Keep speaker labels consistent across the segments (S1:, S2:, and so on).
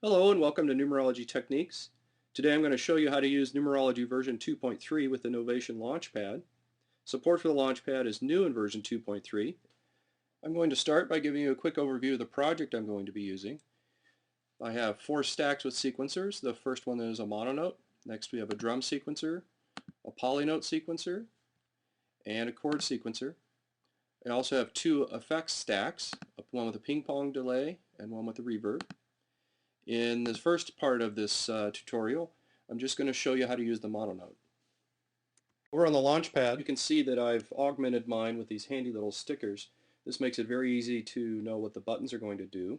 S1: Hello and welcome to Numerology Techniques. Today I'm going to show you how to use Numerology version 2.3 with the Novation Launchpad. Support for the Launchpad is new in version 2.3. I'm going to start by giving you a quick overview of the project I'm going to be using. I have 4 stacks with sequencers. The first one is a mononote. Next we have a drum sequencer, a polynote sequencer, and a chord sequencer. I also have 2 effects stacks, one with a ping pong delay and one with a reverb. In the first part of this tutorial, I'm just going to show you how to use the mononote. Over on the Launchpad, you can see that I've augmented mine with these handy little stickers. This makes it very easy to know what the buttons are going to do.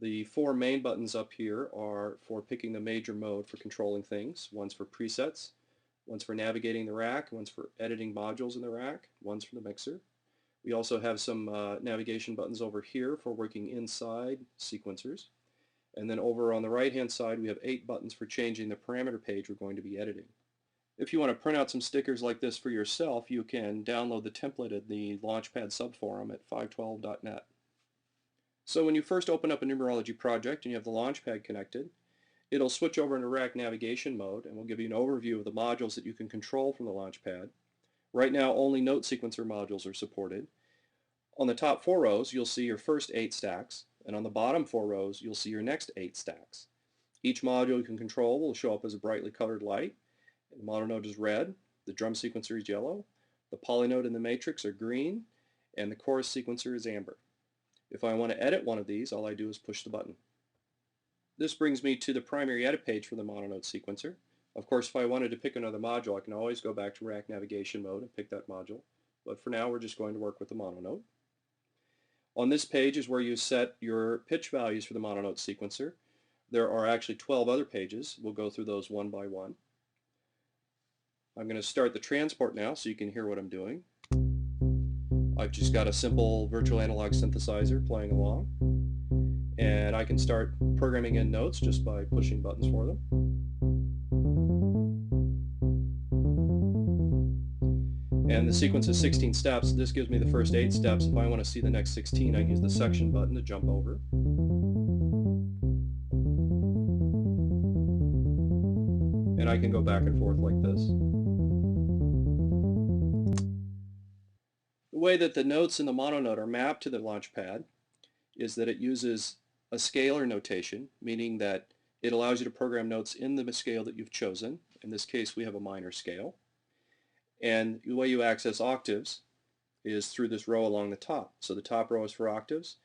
S1: The 4 main buttons up here are for picking the major mode for controlling things. One's for presets, one's for navigating the rack, one's for editing modules in the rack, one's for the mixer. We also have some navigation buttons over here for working inside sequencers. And then over on the right hand side we have 8 buttons for changing the parameter page we're going to be editing. If you want to print out some stickers like this for yourself, you can download the template at the Launchpad subforum at 512.net. So when you first open up a numerology project and you have the Launchpad connected, it'll switch over into rack navigation mode and will give you an overview of the modules that you can control from the Launchpad. Right now only note sequencer modules are supported. On the top 4 rows you'll see your first 8 stacks, and on the bottom 4 rows you'll see your next 8 stacks. Each module you can control will show up as a brightly colored light. The mononote is red, the drum sequencer is yellow, the polynote and the matrix are green, and the chorus sequencer is amber. If I want to edit one of these, all I do is push the button. This brings me to the primary edit page for the mononote sequencer. Of course, if I wanted to pick another module, I can always go back to rack navigation mode and pick that module. But for now, we're just going to work with the mononote. On this page is where you set your pitch values for the mononote sequencer. There are actually 12 other pages. We'll go through those one by one. I'm going to start the transport now so you can hear what I'm doing. I've just got a simple virtual analog synthesizer playing along. And I can start programming in notes just by pushing buttons for them. And the sequence is 16 steps. This gives me the first 8 steps. If I want to see the next 16, I use the section button to jump over. And I can go back and forth like this. The way that the notes in the mononote are mapped to the Launchpad is that it uses a scalar notation, meaning that it allows you to program notes in the scale that you've chosen. In this case, we have a minor scale. And the way you access octaves is through this row along the top. So the top row is for octaves,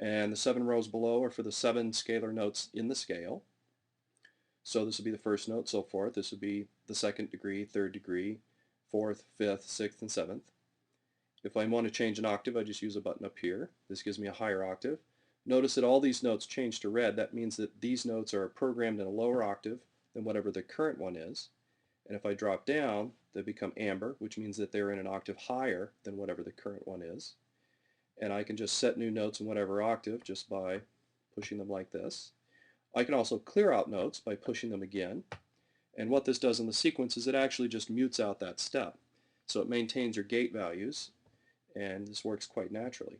S1: and the 7 rows below are for the 7 scalar notes in the scale. So this would be the first note, so forth. This would be the 2nd degree, 3rd degree, 4th, 5th, 6th, and 7th. If I want to change an octave, I just use a button up here. This gives me a higher octave. Notice that all these notes change to red. That means that these notes are programmed in a lower octave than whatever the current one is. And if I drop down, they become amber, which means that they're in an octave higher than whatever the current one is. And I can just set new notes in whatever octave just by pushing them like this. I can also clear out notes by pushing them again. And what this does in the sequence is it actually just mutes out that step. So it maintains your gate values, and this works quite naturally.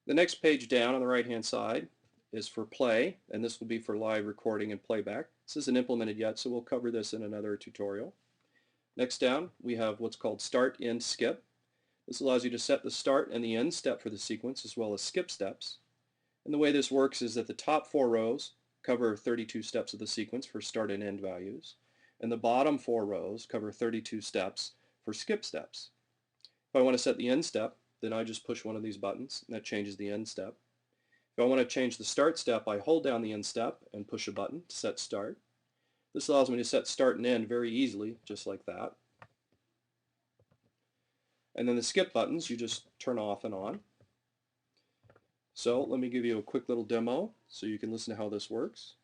S1: The next page down on the right-hand side is for play, and this will be for live recording and playback. This isn't implemented yet, so we'll cover this in another tutorial. Next down, we have what's called start, end, skip. This allows you to set the start and the end step for the sequence, as well as skip steps. And the way this works is that the top 4 rows cover 32 steps of the sequence for start and end values, and the bottom 4 rows cover 32 steps for skip steps. If I want to set the end step, then I just push one of these buttons, and that changes the end step. If I want to change the start step, I hold down the end step and push a button to set start. This allows me to set start and end very easily, just like that. And then the skip buttons, you just turn off and on. So let me give you a quick little demo so you can listen to how this works.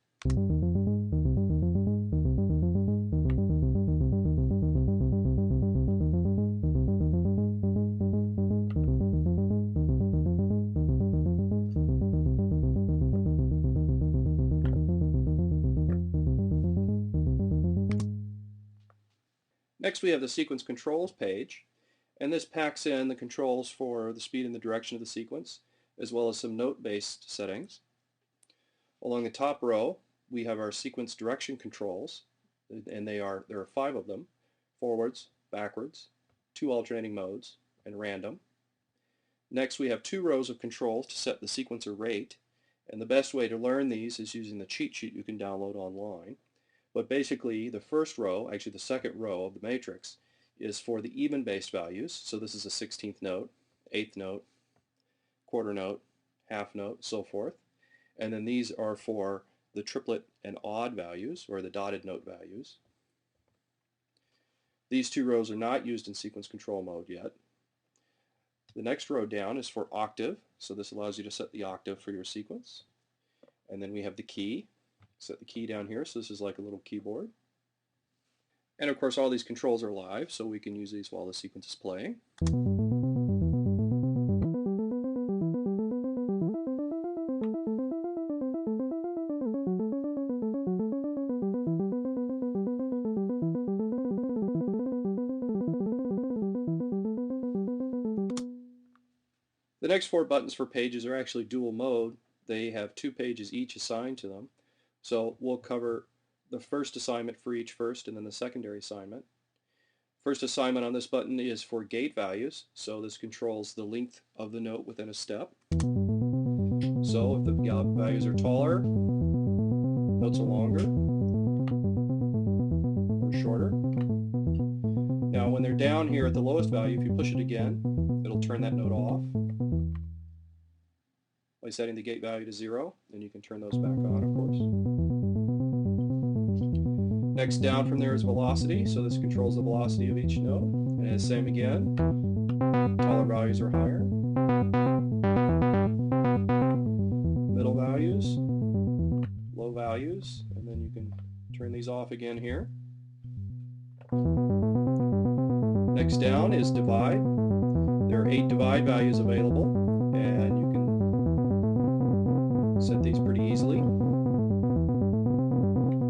S1: Next we have the sequence controls page, and this packs in the controls for the speed and the direction of the sequence, as well as some note-based settings. Along the top row, we have our sequence direction controls, and there are 5 of them: forwards, backwards, 2 alternating modes, and random. Next, we have 2 rows of controls to set the sequencer rate, and the best way to learn these is using the cheat sheet you can download online. But basically, the first row, actually the second row of the matrix, is for the even-based values. So this is a 16th note, 8th note, quarter note, half note, so forth. And then these are for the triplet and odd values, or the dotted note values. These 2 rows are not used in sequence control mode yet. The next row down is for octave, so this allows you to set the octave for your sequence. And then we have the key. Set the key down here, so this is like a little keyboard. And of course all these controls are live, so we can use these while the sequence is playing. The next 4 buttons for pages are actually dual mode. They have 2 pages each assigned to them. So we'll cover the first assignment for each first and then the secondary assignment. First assignment on this button is for gate values. So this controls the length of the note within a step. So if the values are taller, notes are longer or shorter. Now when they're down here at the lowest value, if you push it again, it'll turn that note off by setting the gate value to 0, and you can turn those back on, of course. Next down from there is velocity, so this controls the velocity of each note, and it's same again. Taller values are higher. Middle values, low values, and then you can turn these off again here. Next down is divide. There are 8 divide values available, and you can set these pretty easily. Of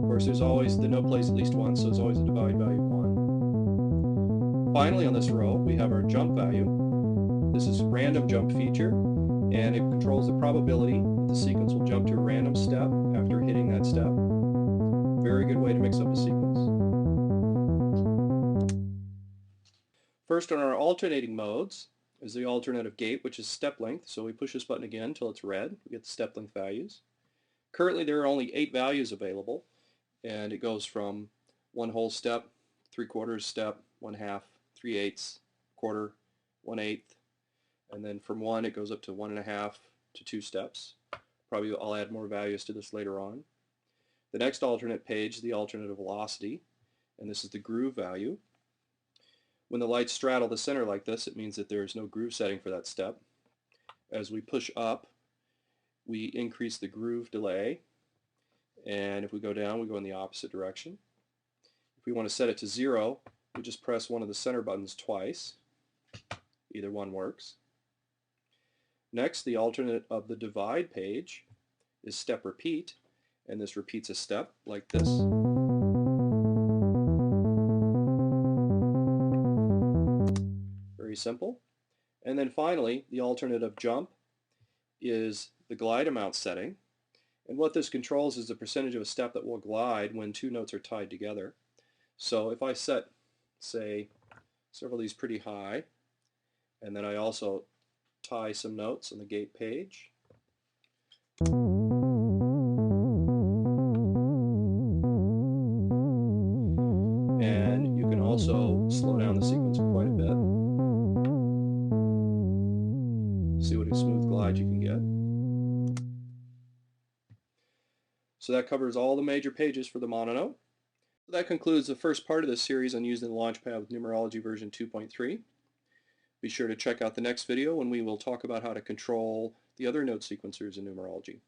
S1: course, there's always, the note plays at least once, so there's always a divide value of 1. Finally, on this row, we have our jump value. This is random jump feature, and it controls the probability that the sequence will jump to a random step after hitting that step. Very good way to mix up a sequence. First, on our alternating modes is the alternative gate, which is step length. So we push this button again until it's red. We get the step length values. Currently there are only 8 values available, and it goes from 1 whole step, 3/4 step, 1/2, 3/8, quarter, 1/8, and then from 1 it goes up to 1.5 to 2 steps. Probably I'll add more values to this later on. The next alternate page is the alternative velocity, and this is the groove value. When the lights straddle the center like this, it means that there is no groove setting for that step. As we push up, we increase the groove delay, and if we go down, we go in the opposite direction. If we want to set it to 0, we just press one of the center buttons twice. Either one works. Next, the alternate of the divide page is step repeat, and this repeats a step like this. Very simple. And then finally, the alternative jump is the glide amount setting. And what this controls is the percentage of a step that will glide when 2 notes are tied together. So if I set, say, several of these pretty high, and then I also tie some notes on the gate page, and you can also slow down the sequence quite a bit. See what a smooth glide you can get. So that covers all the major pages for the mononote. So that concludes the first part of this series on using the Launchpad with Numerology version 2.3. Be sure to check out the next video when we will talk about how to control the other note sequencers in numerology.